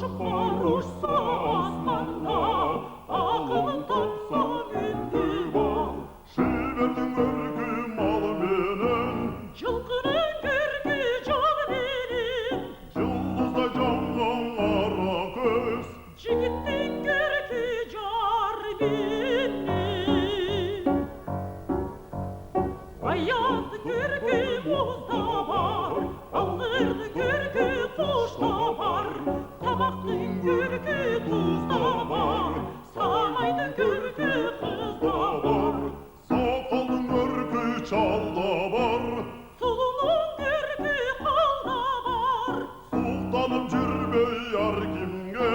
Aşıklar uçsa asmanda, akılın tapsa indi bal. Şivetin örgü mal menen, Yılkının gürgü caninin, yıldızda canlan ara göz. Cigittin gürgü carbinin. Ayazdı gürgü muzda var, Aldırdı gürgü kuşta var, Tabaktın gürgü tuzda var, Sarmaydın gürgü kızda var. Sakalın örgü çalda var, Sulunun gürgü halda var, sultanım cürbey yar kimge.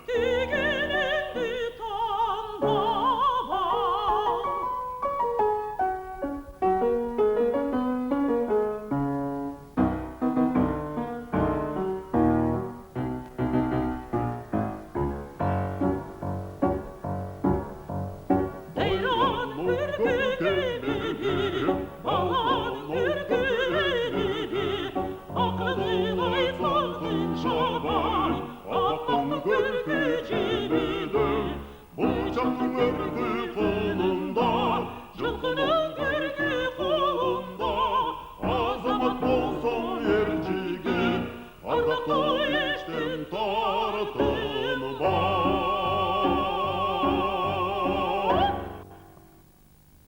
Düğünün dütanda var. Beyran gürgü gemidi, Balan gürgü eridi, Aklını ayfaldın şaban, Aklını gürgü cebidi. Bıçakın örgü kılında, Yılkının